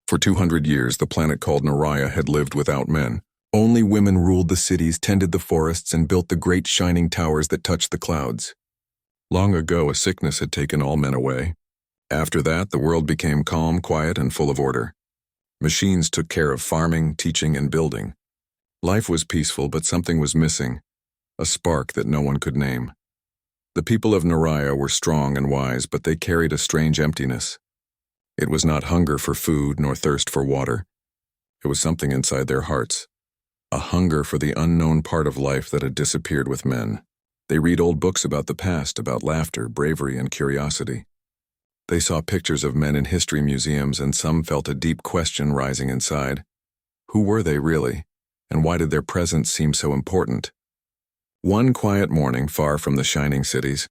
For 200 years, the planet called Naraya had lived without men. Only women ruled the cities, tended the forests, and built the great shining towers that touched the clouds. Long ago, a sickness had taken all men away. After that, the world became calm, quiet, and full of order. Machines took care of farming, teaching, and building. Life was peaceful, but something was missing, a spark that no one could name. The people of Naraya were strong and wise, but they carried a strange emptiness. It was not hunger for food nor thirst for water. It was something inside their hearts, a hunger for the unknown part of life that had disappeared with men. They read old books about the past, about laughter, bravery, and curiosity. They saw pictures of men in history museums, and some felt a deep question rising inside. Who were they really, and why did their presence seem so important? One quiet morning, far from the shining cities,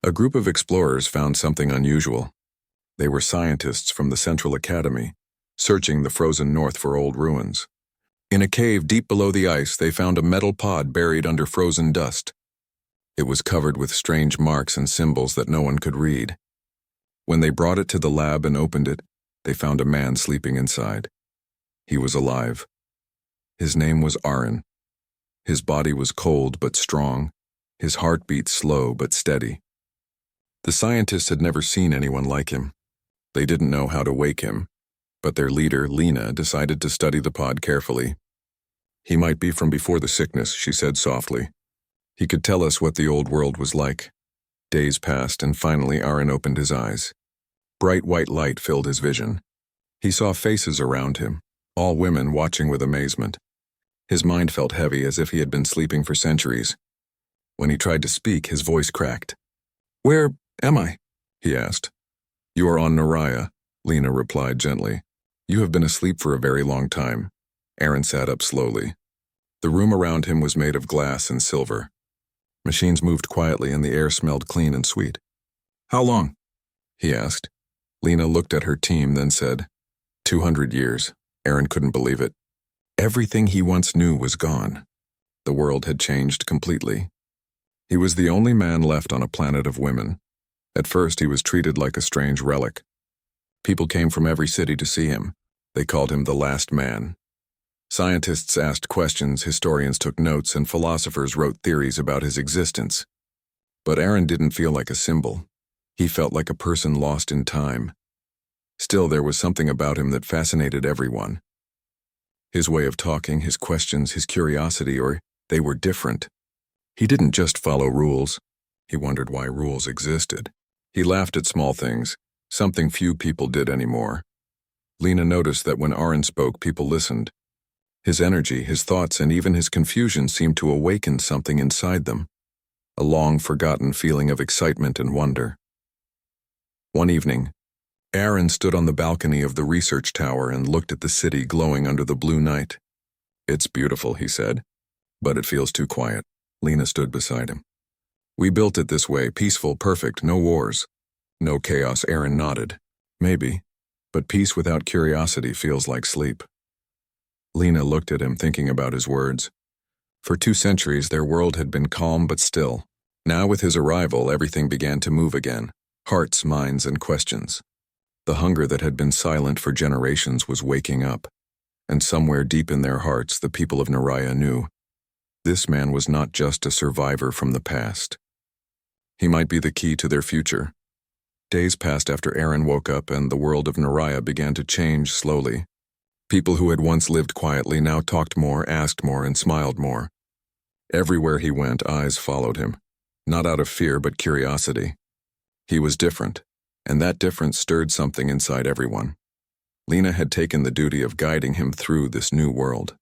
a group of explorers found something unusual. They were scientists from the Central Academy, searching the frozen north for old ruins. In a cave deep below the ice, they found a metal pod buried under frozen dust. It was covered with strange marks and symbols that no one could read. When they brought it to the lab and opened it, they found a man sleeping inside. He was alive. His name was Aaron. His body was cold but strong, his heartbeat slow but steady. The scientists had never seen anyone like him. They didn't know how to wake him, but their leader, Lena, decided to study the pod carefully. He might be from before the sickness, she said softly. He could tell us what the old world was like. Days passed, and finally Aaron opened his eyes. Bright white light filled his vision. He saw faces around him, all women watching with amazement. His mind felt heavy, as if he had been sleeping for centuries. When he tried to speak, his voice cracked. "Where am I?" he asked. "You are on Naraya," Lena replied gently. "You have been asleep for a very long time." Aaron sat up slowly. The room around him was made of glass and silver. Machines moved quietly, and the air smelled clean and sweet. "How long?" he asked. Lena looked at her team, then said, 200 years. Aaron couldn't believe it. Everything he once knew was gone. The world had changed completely. He was the only man left on a planet of women. At first, he was treated like a strange relic. People came from every city to see him. They called him the last man. Scientists asked questions, historians took notes, and philosophers wrote theories about his existence. But Aaron didn't feel like a symbol. He felt like a person lost in time. Still, there was something about him that fascinated everyone. His way of talking, his questions, his curiosity, they were different. He didn't just follow rules. He wondered why rules existed. He laughed at small things, something few people did anymore. Lena noticed that when Aaron spoke, people listened. His energy, his thoughts, and even his confusion seemed to awaken something inside them, a long-forgotten feeling of excitement and wonder. One evening, Aaron stood on the balcony of the research tower and looked at the city glowing under the blue night. "It's beautiful," he said, "but it feels too quiet." Lena stood beside him. "We built it this way, peaceful, perfect, no wars. No chaos." Aaron nodded. "Maybe, but peace without curiosity feels like sleep." Lena looked at him, thinking about his words. For 2 centuries, their world had been calm but still. Now, with his arrival, everything began to move again. Hearts, minds, and questions. The hunger that had been silent for generations was waking up. And somewhere deep in their hearts, the people of Naraya knew this man was not just a survivor from the past. He might be the key to their future. Days passed after Aaron woke up, and the world of Naraya began to change slowly. People who had once lived quietly now talked more, asked more, and smiled more. Everywhere he went, eyes followed him, not out of fear but curiosity. He was different, and that difference stirred something inside everyone. Lena had taken the duty of guiding him through this new world.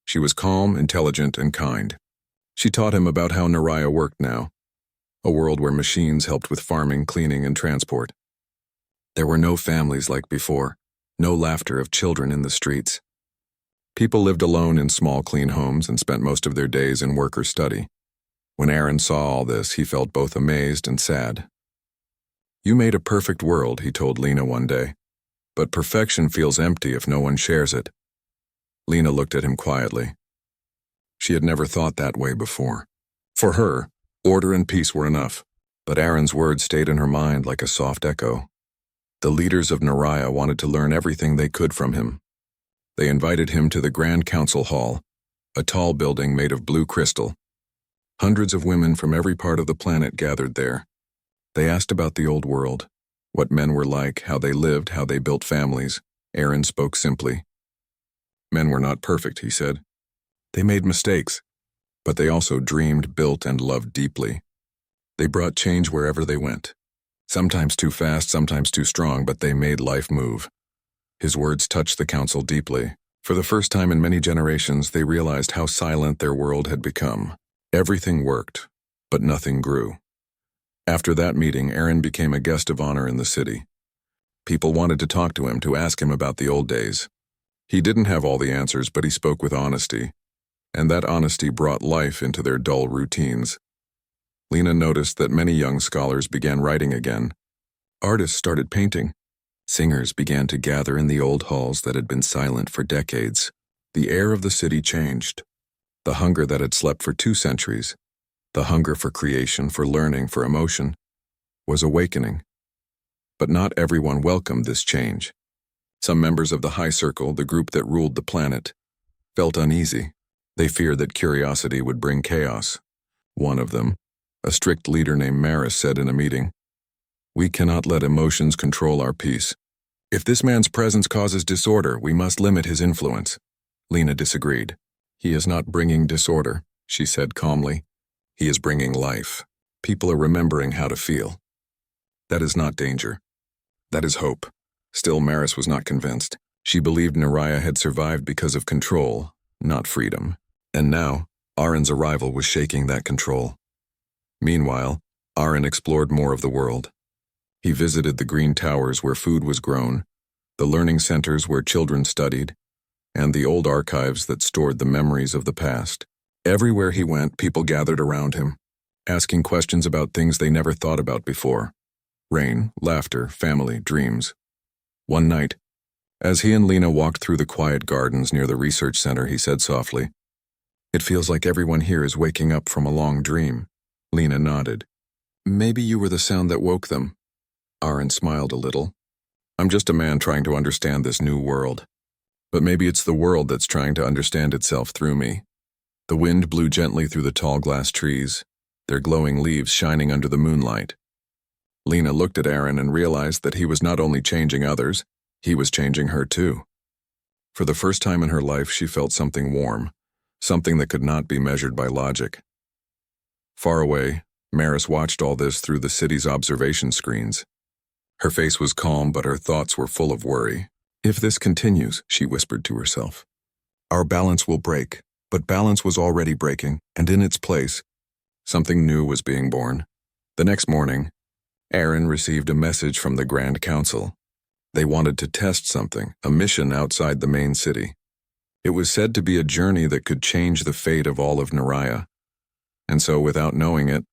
She was calm, intelligent, and kind. She taught him about how Naraya worked now, a world where machines helped with farming, cleaning, and transport. There were no families like before, no laughter of children in the streets. People lived alone in small, clean homes and spent most of their days in work or study. When Aaron saw all this, he felt both amazed and sad. "You made a perfect world," he told Lena one day, "but perfection feels empty if no one shares it." Lena looked at him quietly. She had never thought that way before. For her, order and peace were enough, but Aaron's words stayed in her mind like a soft echo. The leaders of Naraya wanted to learn everything they could from him. They invited him to the Grand Council Hall, a tall building made of blue crystal. Hundreds of women from every part of the planet gathered there. They asked about the old world, what men were like, how they lived, how they built families. Aaron spoke simply. Men were not perfect, he said. They made mistakes, but they also dreamed, built, and loved deeply. They brought change wherever they went. Sometimes too fast, sometimes too strong, but they made life move. His words touched the council deeply. For the first time in many generations, they realized how silent their world had become. Everything worked, but nothing grew. After that meeting, Aaron became a guest of honor in the city. People wanted to talk to him, to ask him about the old days. He didn't have all the answers, but he spoke with honesty, and that honesty brought life into their dull routines. Lena noticed that many young scholars began writing again. Artists started painting. Singers began to gather in the old halls that had been silent for decades. The air of the city changed. The hunger that had slept for 2 centuries, the hunger for creation, for learning, for emotion, was awakening. But not everyone welcomed this change. Some members of the High Circle, the group that ruled the planet, felt uneasy. They feared that curiosity would bring chaos. One of them, a strict leader named Maris, said in a meeting, "We cannot let emotions control our peace. If this man's presence causes disorder, we must limit his influence." Lena disagreed. "He is not bringing disorder," she said calmly. "He is bringing life. People are remembering how to feel. That is not danger. That is hope." Still, Maris was not convinced. She believed Naraya had survived because of control, not freedom. And now, Aaron's arrival was shaking that control. Meanwhile, Aaron explored more of the world. He visited the green towers where food was grown, the learning centers where children studied, and the old archives that stored the memories of the past. Everywhere he went, people gathered around him, asking questions about things they never thought about before. Rain, laughter, family, dreams. One night, as he and Lena walked through the quiet gardens near the research center, he said softly, "It feels like everyone here is waking up from a long dream." Lena nodded. "Maybe you were the sound that woke them." Aaron smiled a little. "I'm just a man trying to understand this new world. But maybe it's the world that's trying to understand itself through me." The wind blew gently through the tall glass trees, their glowing leaves shining under the moonlight. Lena looked at Aaron and realized that he was not only changing others, he was changing her too. For the first time in her life, she felt something warm, something that could not be measured by logic. Far away, Maris watched all this through the city's observation screens. Her face was calm, but her thoughts were full of worry. "If this continues," she whispered to herself, "our balance will break." But balance was already breaking, and in its place, something new was being born. The next morning, Aaron received a message from the Grand Council. They wanted to test something, a mission outside the main city. It was said to be a journey that could change the fate of all of Naraya. And so, without knowing it,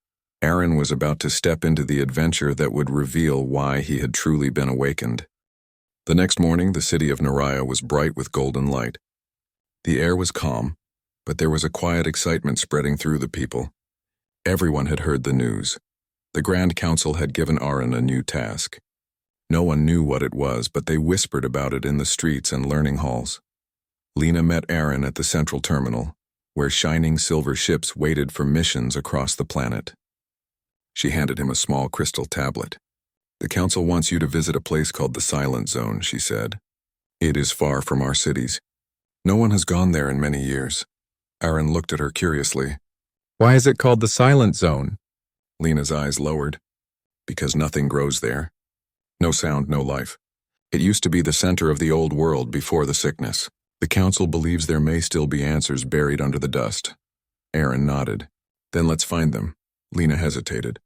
Aaron was about to step into the adventure that would reveal why he had truly been awakened. The next morning, the city of Naraya was bright with golden light. The air was calm, but there was a quiet excitement spreading through the people. Everyone had heard the news. The Grand Council had given Aaron a new task. No one knew what it was, but they whispered about it in the streets and learning halls. Lena met Aaron at the central terminal, where shining silver ships waited for missions across the planet. She handed him a small crystal tablet. "The council wants you to visit a place called the Silent Zone," she said. "It is far from our cities. No one has gone there in many years." Aaron looked at her curiously. "Why is it called the Silent Zone?" Lena's eyes lowered. "Because nothing grows there. No sound, no life. It used to be the center of the old world before the sickness. The council believes there may still be answers buried under the dust." Aaron nodded. "Then let's find them." Lena hesitated.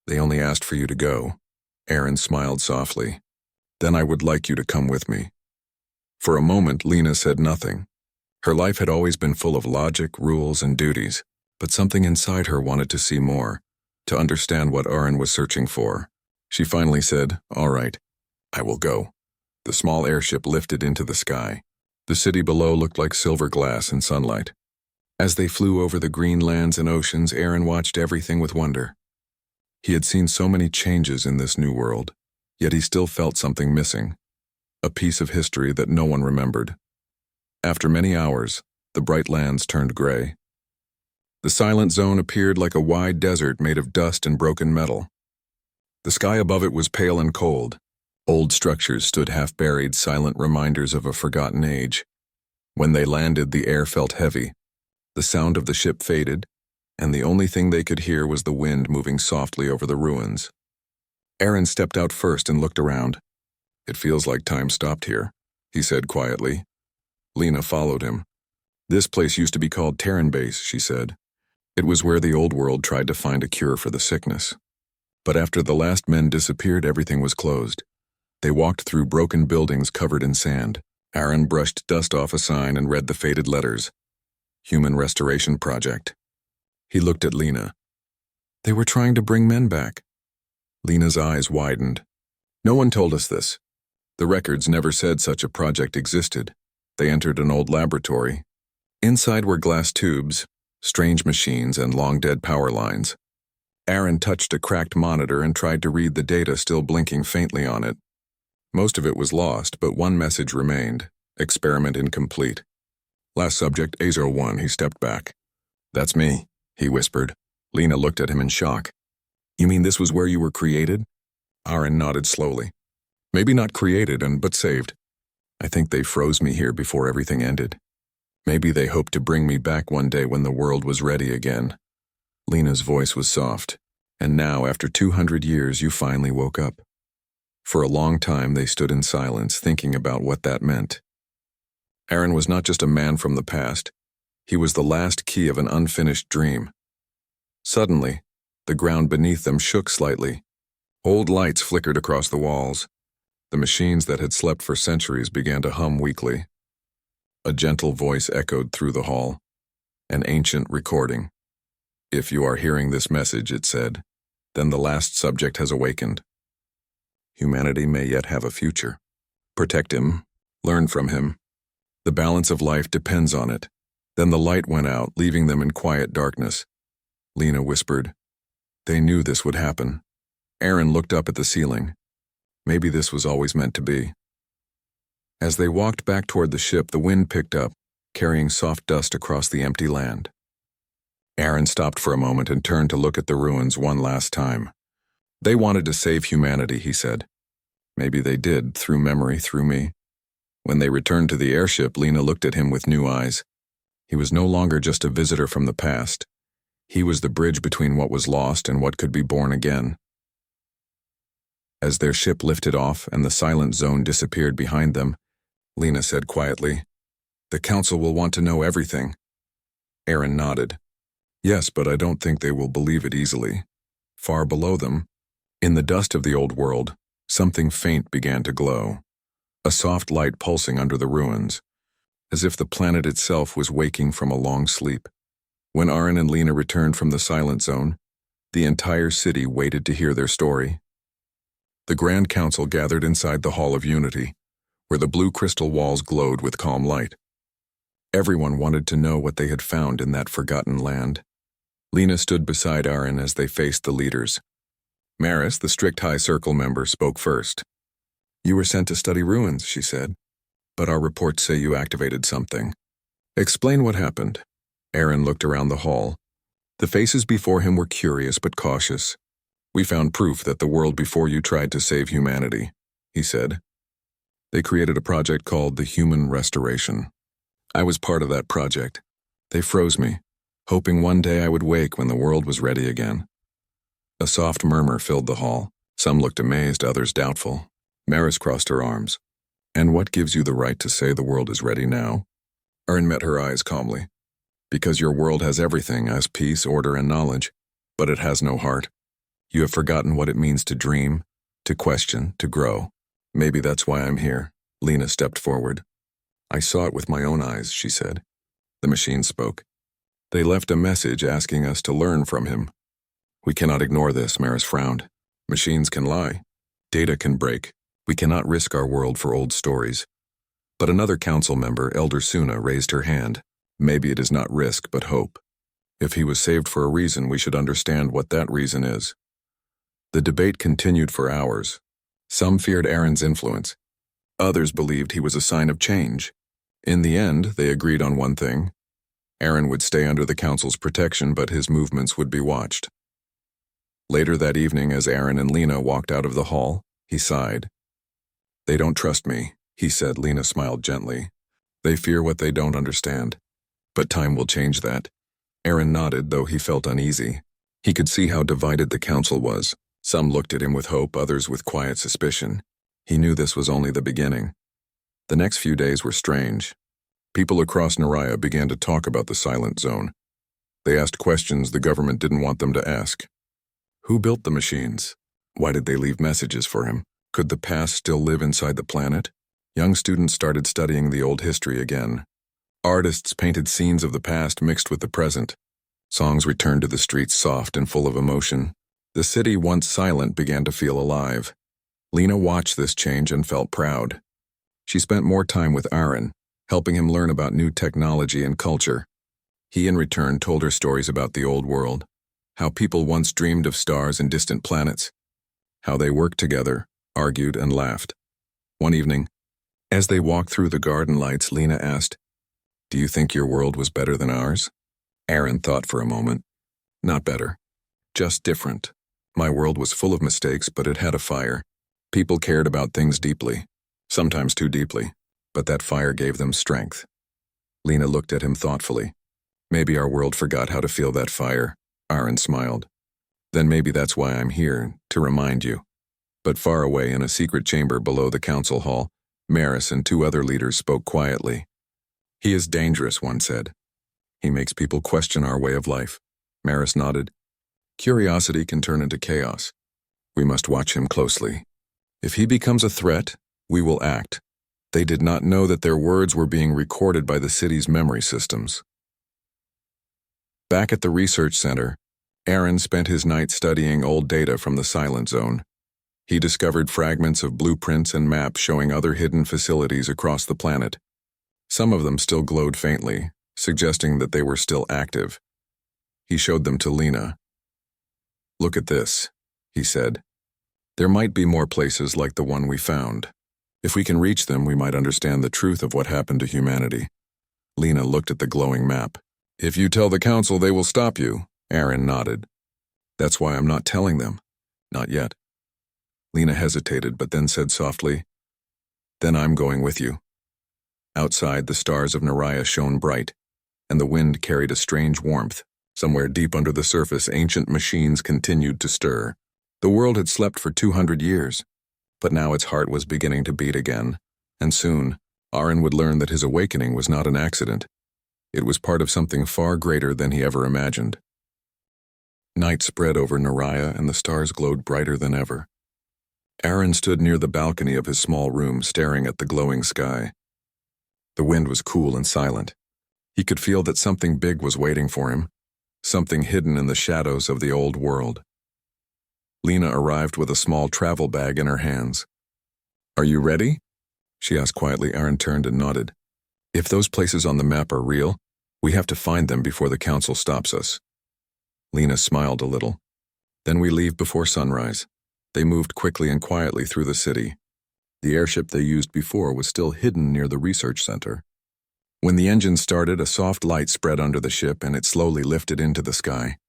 "They only asked for you to go." Aaron smiled softly. "Then I would like you to come with me." For a moment, Lena said nothing. Her life had always been full of logic, rules, and duties, but something inside her wanted to see more, to understand what Aaron was searching for. She finally said, "All right, I will go." The small airship lifted into the sky. The city below looked like silver glass in sunlight. As they flew over the green lands and oceans, Aaron watched everything with wonder. He had seen so many changes in this new world, Yet he still felt something missing, a piece of history that no one remembered. After many hours, the bright lands turned gray. The silent zone appeared like a wide desert made of dust and broken metal. The sky above it was pale and cold. Old structures stood half-buried, silent reminders of a forgotten age. When they landed, the air felt heavy. The sound of the ship faded, and the only thing they could hear was the wind moving softly over the ruins. Aaron stepped out first and looked around. "It feels like time stopped here," he said quietly. Lena followed him. "This place used to be called Terran Base," she said. "It was where the old world tried to find a cure for the sickness. But after the last men disappeared, everything was closed." They walked through broken buildings covered in sand. Aaron brushed dust off a sign and read the faded letters. Human Restoration Project. He looked at Lena. "They were trying to bring men back." Lena's eyes widened. "No one told us this. The records never said such a project existed." They entered an old laboratory. Inside were glass tubes, strange machines, and long-dead power lines. Aaron touched a cracked monitor and tried to read the data still blinking faintly on it. Most of it was lost, but one message remained: experiment incomplete. "Last subject, Azo-1, he stepped back. "That's me," he whispered. Lena looked at him in shock. "You mean this was where you were created?" Aaron nodded slowly. "Maybe not created, but saved. I think they froze me here before everything ended. Maybe they hoped to bring me back one day when the world was ready again." Lena's voice was soft. "And now, after 200 years, you finally woke up." For a long time, they stood in silence, thinking about what that meant. Aaron was not just a man from the past. He was the last key of an unfinished dream. Suddenly, the ground beneath them shook slightly. Old lights flickered across the walls. The machines that had slept for centuries began to hum weakly. A gentle voice echoed through the hall. An ancient recording. "If you are hearing this message," it said, "then the last subject has awakened. Humanity may yet have a future. Protect him. Learn from him. The balance of life depends on it." Then the light went out, leaving them in quiet darkness. Lena whispered, "They knew this would happen." Aaron looked up at the ceiling. Maybe this was always meant to be. As they walked back toward the ship, the wind picked up, carrying soft dust across the empty land. Aaron stopped for a moment and turned to look at the ruins one last time. "They wanted to save humanity," he said. "Maybe they did, through memory, through me." When they returned to the airship, Lena looked at him with new eyes. He was no longer just a visitor from the past. He was the bridge between what was lost and what could be born again. As their ship lifted off and the silent zone disappeared behind them, Lena said quietly, "The council will want to know everything." Aaron nodded. "Yes, but I don't think they will believe it easily." Far below them, in the dust of the old world, something faint began to glow. A soft light pulsing under the ruins, as if the planet itself was waking from a long sleep. When Aaron and Lena returned from the silent zone, the entire city waited to hear their story. The Grand Council gathered inside the Hall of Unity, where the blue crystal walls glowed with calm light. Everyone wanted to know what they had found in that forgotten land. Lena stood beside Aaron as they faced the leaders. Maris, the strict High Circle member, spoke first. "You were sent to study ruins," she said, "but our reports say you activated something. Explain what happened." Aaron looked around the hall. The faces before him were curious but cautious. "We found proof that the world before you tried to save humanity," he said. "They created a project called the Human Restoration. I was part of that project. They froze me, hoping one day I would wake when the world was ready again." A soft murmur filled the hall. Some looked amazed, others doubtful. Maris crossed her arms. "And what gives you the right to say the world is ready now?" Aaron met her eyes calmly. "Because your world has everything, has peace, order, and knowledge, but it has no heart. You have forgotten what it means to dream, to question, to grow. Maybe that's why I'm here." Lena stepped forward. "I saw it with my own eyes," she said. The machine spoke. "They left a message asking us to learn from him." "We cannot ignore this," Maris frowned. "Machines can lie. Data can break. We cannot risk our world for old stories." But another council member, Elder Suna, raised her hand. "Maybe it is not risk, but hope. If he was saved for a reason, we should understand what that reason is." The debate continued for hours. Some feared Aaron's influence. Others believed he was a sign of change. In the end, they agreed on one thing. Aaron would stay under the council's protection, but his movements would be watched. Later that evening, as Aaron and Lena walked out of the hall, he sighed. "They don't trust me," he said. Lena smiled gently. "They fear what they don't understand. But time will change that." Aaron nodded, though he felt uneasy. He could see how divided the council was. Some looked at him with hope, others with quiet suspicion. He knew this was only the beginning. The next few days were strange. People across Naraya began to talk about the silent zone. They asked questions the government didn't want them to ask. Who built the machines? Why did they leave messages for him? Could the past still live inside the planet? Young students started studying the old history again. Artists painted scenes of the past mixed with the present. Songs returned to the streets soft and full of emotion. The city, once silent, began to feel alive. Lena watched this change and felt proud. She spent more time with Aaron, helping him learn about new technology and culture. He, in return, told her stories about the old world, how people once dreamed of stars and distant planets, how they worked together, argued, and laughed. One evening, as they walked through the garden lights, Lena asked, "Do you think your world was better than ours?" Aaron thought for a moment. "Not better, just different. My world was full of mistakes, but it had a fire. People cared about things deeply, sometimes too deeply, but that fire gave them strength." Lena looked at him thoughtfully. "Maybe our world forgot how to feel that fire." Aaron smiled. "Then maybe that's why I'm here, to remind you." But far away in a secret chamber below the council hall, Maris and two other leaders spoke quietly. "He is dangerous," one said. "He makes people question our way of life." Maris nodded. "Curiosity can turn into chaos. We must watch him closely. If he becomes a threat, we will act." They did not know that their words were being recorded by the city's memory systems. Back at the research center, Aaron spent his night studying old data from the Silent Zone. He discovered fragments of blueprints and maps showing other hidden facilities across the planet. Some of them still glowed faintly, suggesting that they were still active. He showed them to Lena. "Look at this," he said. "There might be more places like the one we found. If we can reach them, we might understand the truth of what happened to humanity." Lena looked at the glowing map. "If you tell the council, they will stop you." Aaron nodded. "That's why I'm not telling them. Not yet." Lena hesitated, but then said softly, "Then I'm going with you." Outside, the stars of Naraya shone bright, and the wind carried a strange warmth. Somewhere deep under the surface, ancient machines continued to stir. The world had slept for 200 years, but now its heart was beginning to beat again, and soon, Aaron would learn that his awakening was not an accident. It was part of something far greater than he ever imagined. Night spread over Naraya, and the stars glowed brighter than ever. Aaron stood near the balcony of his small room, staring at the glowing sky. The wind was cool and silent. He could feel that something big was waiting for him, something hidden in the shadows of the old world. Lena arrived with a small travel bag in her hands. "Are you ready?" she asked quietly. Aaron turned and nodded. "If those places on the map are real, we have to find them before the council stops us." Lena smiled a little. "Then we leave before sunrise." They moved quickly and quietly through the city. The airship they used before was still hidden near the research center. When the engine started, a soft light spread under the ship, and it slowly lifted into the sky.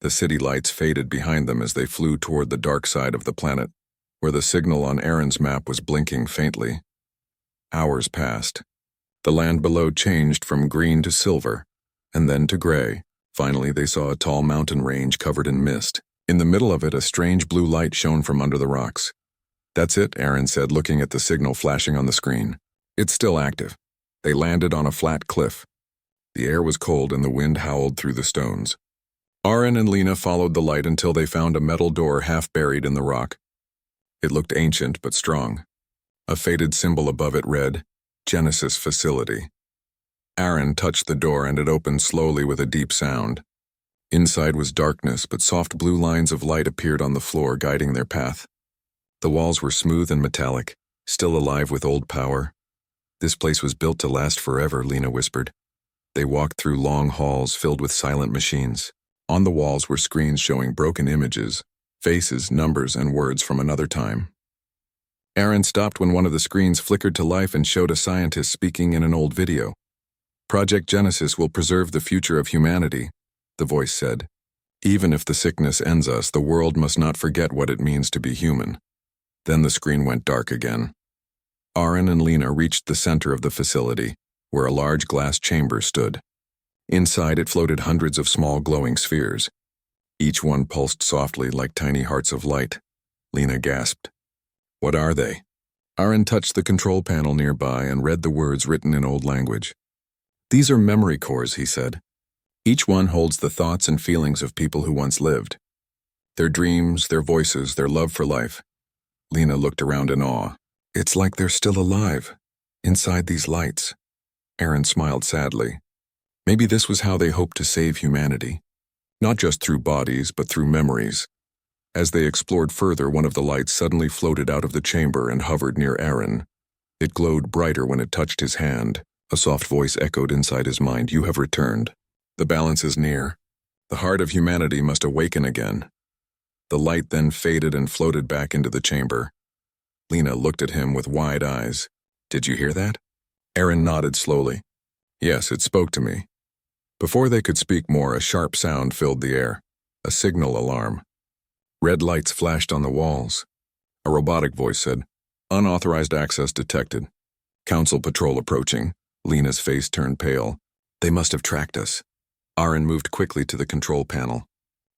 The city lights faded behind them as they flew toward the dark side of the planet, where the signal on Aaron's map was blinking faintly. Hours passed. The land below changed from green to silver, and then to gray. Finally, they saw a tall mountain range covered in mist. In the middle of it, a strange blue light shone from under the rocks. "That's it," Aaron said, looking at the signal flashing on the screen. "It's still active." They landed on a flat cliff. The air was cold and the wind howled through the stones. Aaron and Lena followed the light until they found a metal door half buried in the rock. It looked ancient but strong. A faded symbol above it read, "Genesis Facility." Aaron touched the door and it opened slowly with a deep sound. Inside was darkness, but soft blue lines of light appeared on the floor, guiding their path. The walls were smooth and metallic, still alive with old power. "This place was built to last forever," Lena whispered. They walked through long halls filled with silent machines. On the walls were screens showing broken images, faces, numbers, and words from another time. Aaron stopped when one of the screens flickered to life and showed a scientist speaking in an old video. "Project Genesis will preserve the future of humanity," the voice said. "Even if the sickness ends us, the world must not forget what it means to be human." Then the screen went dark again. Aaron and Lena reached the center of the facility, where a large glass chamber stood. Inside it floated hundreds of small glowing spheres. Each one pulsed softly like tiny hearts of light. Lena gasped. "What are they?" Aaron touched the control panel nearby and read the words written in old language. "These are memory cores," he said. "Each one holds the thoughts and feelings of people who once lived. Their dreams, their voices, their love for life." Lena looked around in awe. "It's like they're still alive, inside these lights." Aaron smiled sadly. Maybe this was how they hoped to save humanity. Not just through bodies, but through memories. As they explored further, one of the lights suddenly floated out of the chamber and hovered near Aaron. It glowed brighter when it touched his hand. A soft voice echoed inside his mind, "You have returned. The balance is near. The heart of humanity must awaken again." The light then faded and floated back into the chamber. Lena looked at him with wide eyes. "Did you hear that?" Aaron nodded slowly. "Yes, it spoke to me." Before they could speak more, a sharp sound filled the air. A signal alarm. Red lights flashed on the walls. A robotic voice said, "Unauthorized access detected. Council patrol approaching." Lena's face turned pale. "They must have tracked us." Aaron moved quickly to the control panel.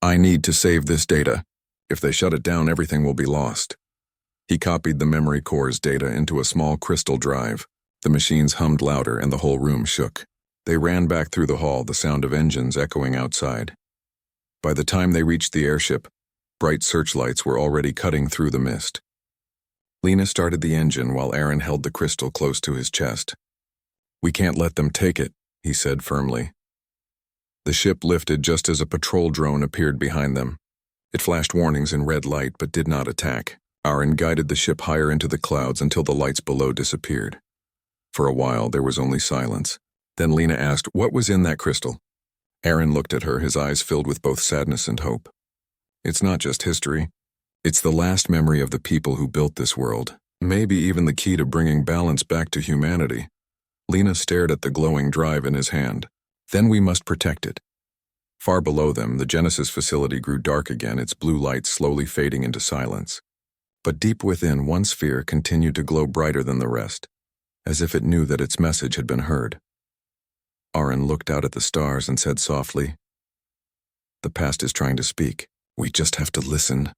"I need to save this data. If they shut it down, everything will be lost." He copied the memory core's data into a small crystal drive. The machines hummed louder and the whole room shook. They ran back through the hall, the sound of engines echoing outside. By the time they reached the airship, bright searchlights were already cutting through the mist. Lena started the engine while Aaron held the crystal close to his chest. "We can't let them take it," he said firmly. The ship lifted just as a patrol drone appeared behind them. It flashed warnings in red light but did not attack. Aaron guided the ship higher into the clouds until the lights below disappeared. For a while, there was only silence. Then Lena asked, "What was in that crystal?" Aaron looked at her, his eyes filled with both sadness and hope. "It's not just history. It's the last memory of the people who built this world. Maybe even the key to bringing balance back to humanity." Lena stared at the glowing drive in his hand. "Then we must protect it." Far below them, the Genesis facility grew dark again, its blue light slowly fading into silence. But deep within, one sphere continued to glow brighter than the rest, as if it knew that its message had been heard. Aaron looked out at the stars and said softly, "The past is trying to speak. We just have to listen."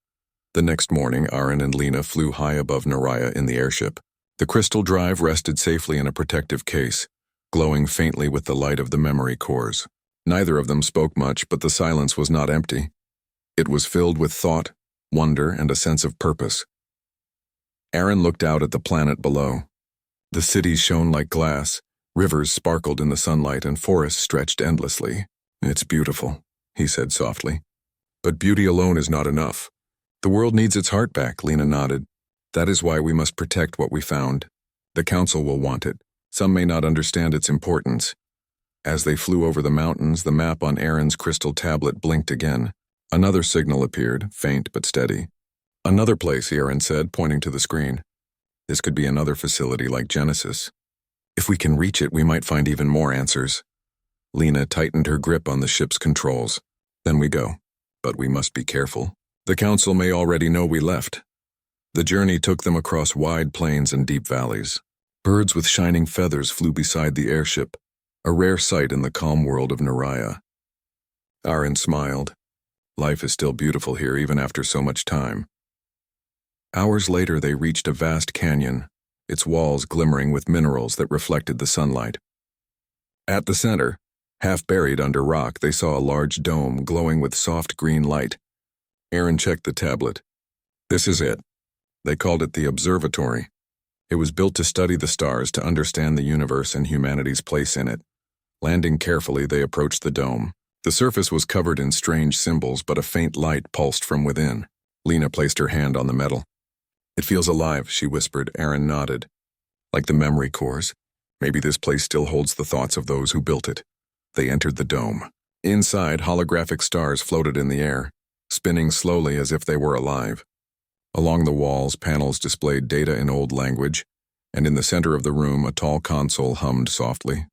The next morning, Aaron and Lena flew high above Naraya in the airship. The crystal drive rested safely in a protective case, glowing faintly with the light of the memory cores. Neither of them spoke much, but the silence was not empty. It was filled with thought, wonder, and a sense of purpose. Aaron looked out at the planet below. The cities shone like glass, rivers sparkled in the sunlight, and forests stretched endlessly. "It's beautiful," he said softly. "But beauty alone is not enough. The world needs its heart back," Lena nodded. "That is why we must protect what we found. The council will want it. Some may not understand its importance." As they flew over the mountains, the map on Aaron's crystal tablet blinked again. Another signal appeared, faint but steady. "Another place," Aaron said, pointing to the screen. "This could be another facility like Genesis. If we can reach it, we might find even more answers." Lena tightened her grip on the ship's controls. "Then we go. But we must be careful. The council may already know we left." The journey took them across wide plains and deep valleys. Birds with shining feathers flew beside the airship, a rare sight in the calm world of Naraya. Aaron smiled. Life is still beautiful here even after so much time. Hours later, they reached a vast canyon, its walls glimmering with minerals that reflected the sunlight. At the center, half buried under rock, they saw a large dome glowing with soft green light. Aaron checked the tablet. "This is it." They called it the observatory. It was built to study the stars, to understand the universe and humanity's place in it. Landing carefully, they approached the dome. The surface was covered in strange symbols, but a faint light pulsed from within. Lena placed her hand on the metal. "It feels alive," she whispered. Aaron nodded. "Like the memory cores. Maybe this place still holds the thoughts of those who built it." They entered the dome. Inside, holographic stars floated in the air, spinning slowly as if they were alive. Along the walls, panels displayed data in old language, and in the center of the room, a tall console hummed softly.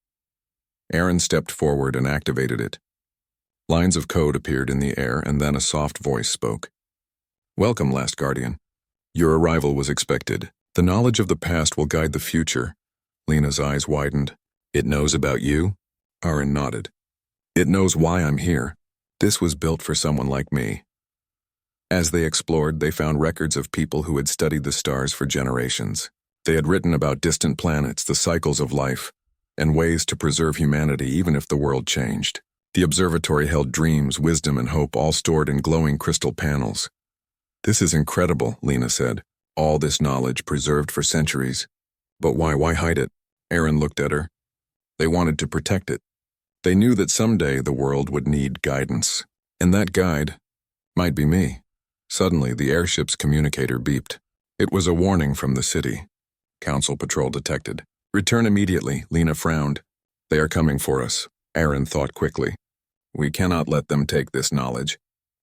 Aaron stepped forward and activated it. Lines of code appeared in the air, and then a soft voice spoke. "Welcome, last guardian. Your arrival was expected. The knowledge of the past will guide the future." Lena's eyes widened. "It knows about you?" Aaron nodded. "It knows why I'm here. This was built for someone like me." As they explored, they found records of people who had studied the stars for generations. They had written about distant planets, the cycles of life, and ways to preserve humanity even if the world changed. The observatory held dreams, wisdom, and hope, all stored in glowing crystal panels. "This is incredible," Lena said. "All this knowledge preserved for centuries. But why hide it?" Aaron looked at her. "They wanted to protect it. They knew that someday the world would need guidance. And that guide might be me." Suddenly, the airship's communicator beeped. It was a warning from the city. Council patrol detected. "Return immediately," Lena frowned. "They are coming for us." Aaron thought quickly. "We cannot let them take this knowledge.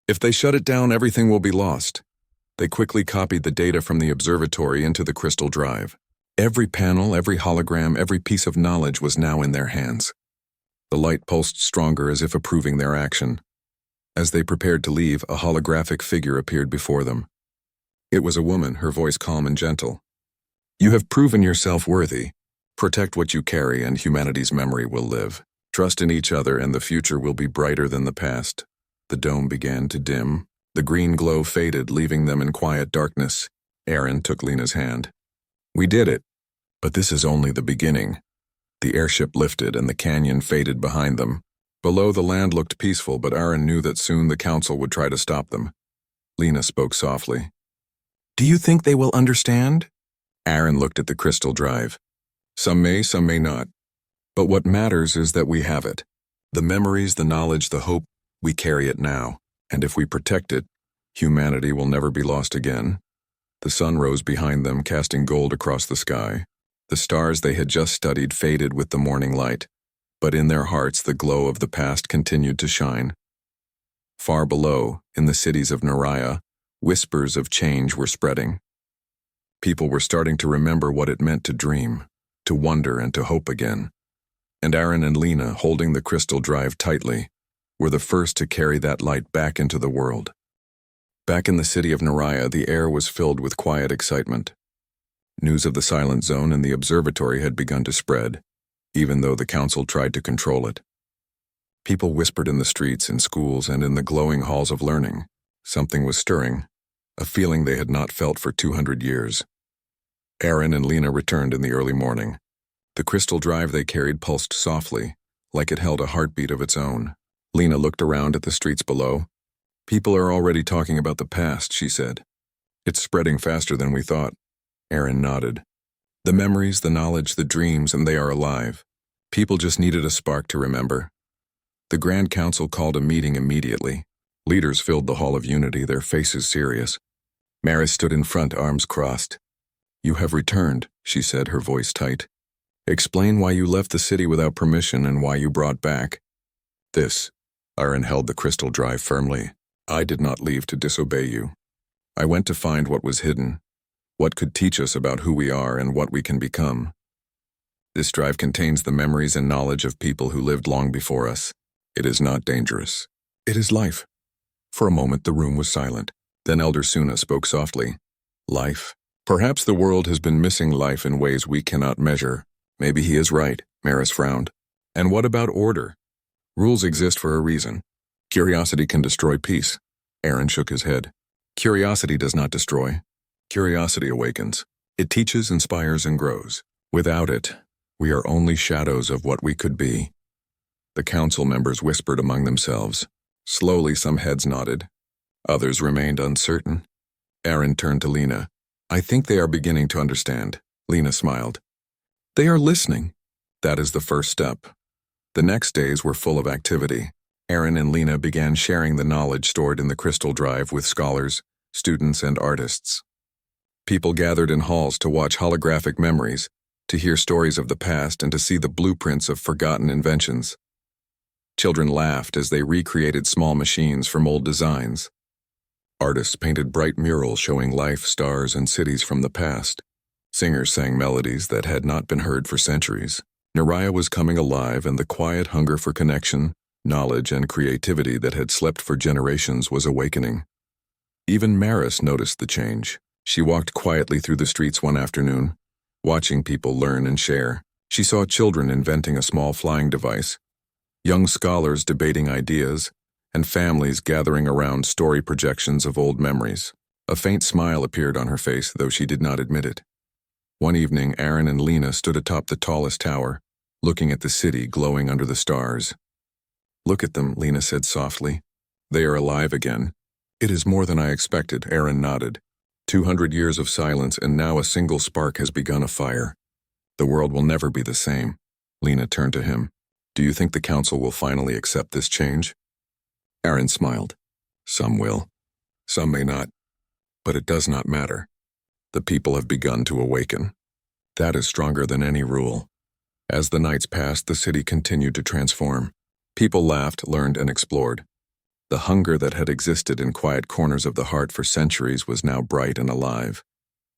If they shut it down, everything will be lost." They quickly copied the data from the observatory into the crystal drive. Every panel, every hologram, every piece of knowledge was now in their hands. The light pulsed stronger as if approving their action. As they prepared to leave, a holographic figure appeared before them. It was a woman, her voice calm and gentle. "You have proven yourself worthy. Protect what you carry and humanity's memory will live. Trust in each other and the future will be brighter than the past." The dome began to dim. The green glow faded, leaving them in quiet darkness. Aaron took Lena's hand. "We did it. But this is only the beginning." The airship lifted and the canyon faded behind them. Below, the land looked peaceful, but Aaron knew that soon the council would try to stop them. Lena spoke softly. "Do you think they will understand?" Aaron looked at the crystal drive. "Some may not. But what matters is that we have it. The memories, the knowledge, the hope, we carry it now. And if we protect it, humanity will never be lost again." The sun rose behind them, casting gold across the sky. The stars they had just studied faded with the morning light. But in their hearts, the glow of the past continued to shine. Far below, in the cities of Naraya, whispers of change were spreading. People were starting to remember what it meant to dream, to wonder, and to hope again. And Aaron and Lena, holding the crystal drive tightly, were the first to carry that light back into the world. Back in the city of Naraya, the air was filled with quiet excitement. News of the silent zone and the observatory had begun to spread, even though the council tried to control it. People whispered in the streets, in schools, and in the glowing halls of learning. Something was stirring, a feeling they had not felt for 200 years. Aaron and Lena returned in the early morning. The crystal drive they carried pulsed softly, like it held a heartbeat of its own. Lena looked around at the streets below. "People are already talking about the past," she said. "It's spreading faster than we thought." Aaron nodded. "The memories, the knowledge, the dreams, and they are alive. People just needed a spark to remember." The Grand Council called a meeting immediately. Leaders filled the Hall of Unity, their faces serious. Maris stood in front, arms crossed. "You have returned," she said, her voice tight. "Explain why you left the city without permission and why you brought back." "This." Aaron held the crystal drive firmly. "I did not leave to disobey you. I went to find what was hidden, what could teach us about who we are and what we can become. This drive contains the memories and knowledge of people who lived long before us. It is not dangerous. It is life." For a moment, the room was silent. Then Elder Suna spoke softly. "Life. Perhaps the world has been missing life in ways we cannot measure." "Maybe he is right," Maris frowned. "And what about order? Rules exist for a reason. Curiosity can destroy peace." Aaron shook his head. "Curiosity does not destroy. Curiosity awakens. It teaches, inspires, and grows. Without it, we are only shadows of what we could be." The council members whispered among themselves. Slowly, some heads nodded. Others remained uncertain. Aaron turned to Lena. "I think they are beginning to understand." Lena smiled. "They are listening. That is the first step." The next days were full of activity. Aaron and Lena began sharing the knowledge stored in the crystal drive with scholars, students, and artists. People gathered in halls to watch holographic memories, to hear stories of the past, and to see the blueprints of forgotten inventions. Children laughed as they recreated small machines from old designs. Artists painted bright murals showing life, stars, and cities from the past. Singers sang melodies that had not been heard for centuries. Naraya was coming alive, and the quiet hunger for connection, knowledge, and creativity that had slept for generations was awakening. Even Maris noticed the change. She walked quietly through the streets one afternoon, watching people learn and share. She saw children inventing a small flying device, young scholars debating ideas, and families gathering around story projections of old memories. A faint smile appeared on her face, though she did not admit it. One evening, Aaron and Lena stood atop the tallest tower, looking at the city glowing under the stars. "Look at them," Lena said softly. "They are alive again." "It is more than I expected," Aaron nodded. 200 years of silence, and now a single spark has begun a fire. "The world will never be the same." Lena turned to him. "Do you think the council will finally accept this change?" Aaron smiled. "Some will. Some may not. But it does not matter. The people have begun to awaken. That is stronger than any rule." As the nights passed, the city continued to transform. People laughed, learned, and explored. The hunger that had existed in quiet corners of the heart for centuries was now bright and alive.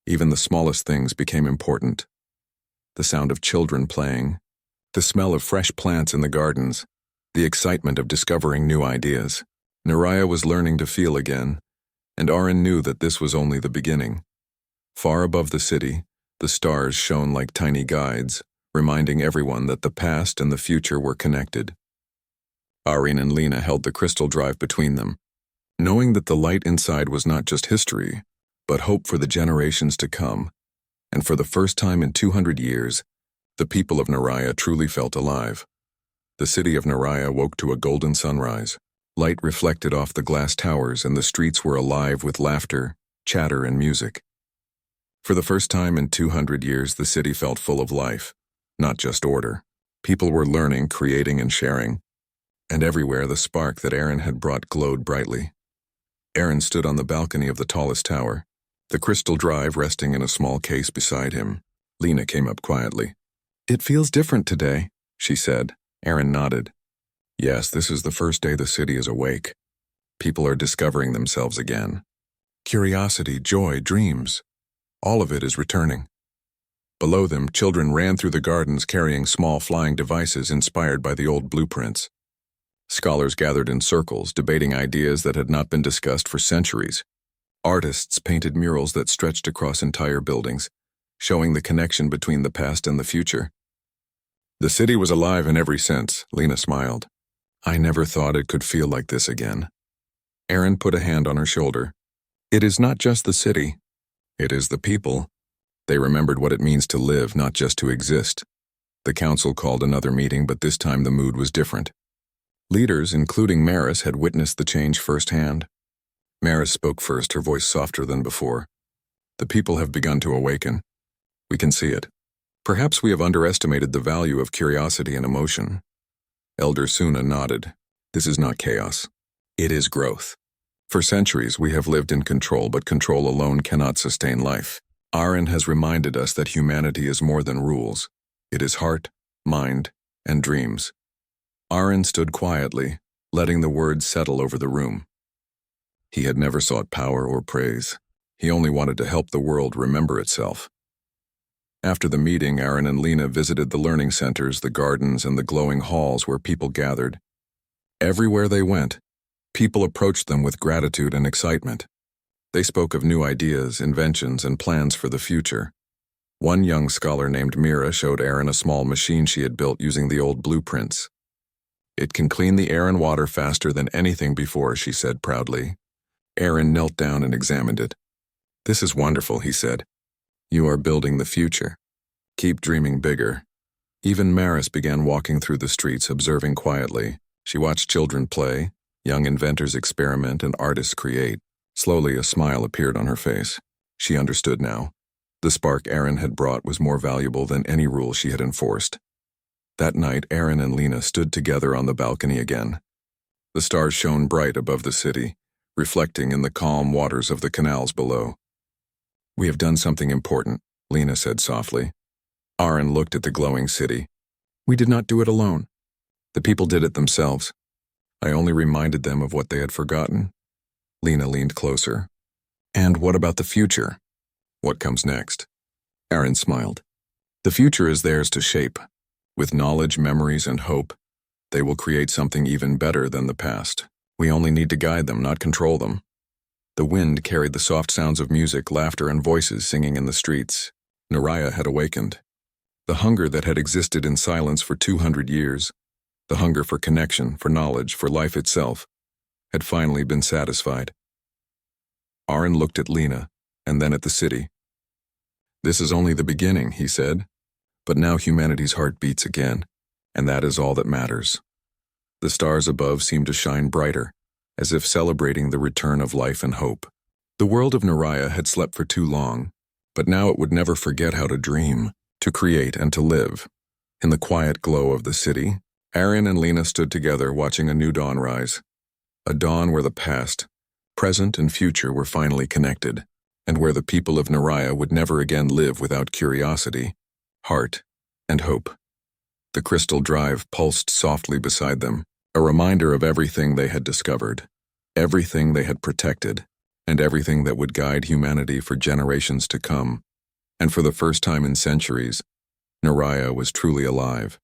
Even the smallest things became important. The sound of children playing, the smell of fresh plants in the gardens, the excitement of discovering new ideas. Naraya was learning to feel again, and Aaron knew that this was only the beginning. Far above the city, the stars shone like tiny guides, reminding everyone that the past and the future were connected. Aaron and Lena held the crystal drive between them, knowing that the light inside was not just history, but hope for the generations to come. And for the first time in 200 years, the people of Naraya truly felt alive. The city of Naraya woke to a golden sunrise. Light reflected off the glass towers, and the streets were alive with laughter, chatter, and music. For the first time in 200 years, the city felt full of life, not just order. People were learning, creating, and sharing. And everywhere the spark that Aaron had brought glowed brightly. Aaron stood on the balcony of the tallest tower, the crystal drive resting in a small case beside him. Lena came up quietly. "It feels different today," she said. Aaron nodded. "Yes, this is the first day the city is awake. People are discovering themselves again. Curiosity, joy, dreams. All of it is returning." Below them, children ran through the gardens carrying small flying devices inspired by the old blueprints. Scholars gathered in circles, debating ideas that had not been discussed for centuries. Artists painted murals that stretched across entire buildings, showing the connection between the past and the future. The city was alive in every sense, Lena smiled. "I never thought it could feel like this again." Aaron put a hand on her shoulder. "It is not just the city. It is the people." They remembered what it means to live, not just to exist. The council called another meeting, but this time the mood was different. Leaders, including Maris, had witnessed the change firsthand. Maris spoke first, her voice softer than before. "The people have begun to awaken. We can see it. Perhaps we have underestimated the value of curiosity and emotion." Elder Suna nodded. "This is not chaos. It is growth. For centuries we have lived in control, but control alone cannot sustain life. Aaron has reminded us that humanity is more than rules. It is heart, mind, and dreams." Aaron stood quietly, letting the words settle over the room. He had never sought power or praise. He only wanted to help the world remember itself. After the meeting, Aaron and Lena visited the learning centers, the gardens, and the glowing halls where people gathered. Everywhere they went, people approached them with gratitude and excitement. They spoke of new ideas, inventions, and plans for the future. One young scholar named Mira showed Aaron a small machine she had built using the old blueprints. "It can clean the air and water faster than anything before," she said proudly. Aaron knelt down and examined it. "This is wonderful," he said. "You are building the future. Keep dreaming bigger." Even Maris began walking through the streets, observing quietly. She watched children play, young inventors experiment, and artists create. Slowly, a smile appeared on her face. She understood now. The spark Aaron had brought was more valuable than any rule she had enforced. That night, Aaron and Lena stood together on the balcony again. The stars shone bright above the city, reflecting in the calm waters of the canals below. "We have done something important," Lena said softly. Aaron looked at the glowing city. "We did not do it alone. The people did it themselves. I only reminded them of what they had forgotten. Lena leaned closer. And what about the future? What comes next? Aaron smiled. The future is theirs to shape. With knowledge, memories, and hope, they will create something even better than the past. We only need to guide them, not control them. The wind carried the soft sounds of music, laughter, and voices singing in the streets. Naraya had awakened. The hunger that had existed in silence for 200 years, the hunger for connection, for knowledge, for life itself, had finally been satisfied. Aaron looked at Lena, and then at the city. This is only the beginning, he said. But now humanity's heart beats again, and that is all that matters. The stars above seemed to shine brighter, as if celebrating the return of life and hope. The world of Naraya had slept for too long, but now it would never forget how to dream, to create, and to live. In the quiet glow of the city, Aaron and Lena stood together watching a new dawn rise. A dawn where the past, present, and future were finally connected, and where the people of Naraya would never again live without curiosity, heart, and hope. The crystal drive pulsed softly beside them, a reminder of everything they had discovered, everything they had protected, and everything that would guide humanity for generations to come. And for the first time in centuries, Naraya was truly alive.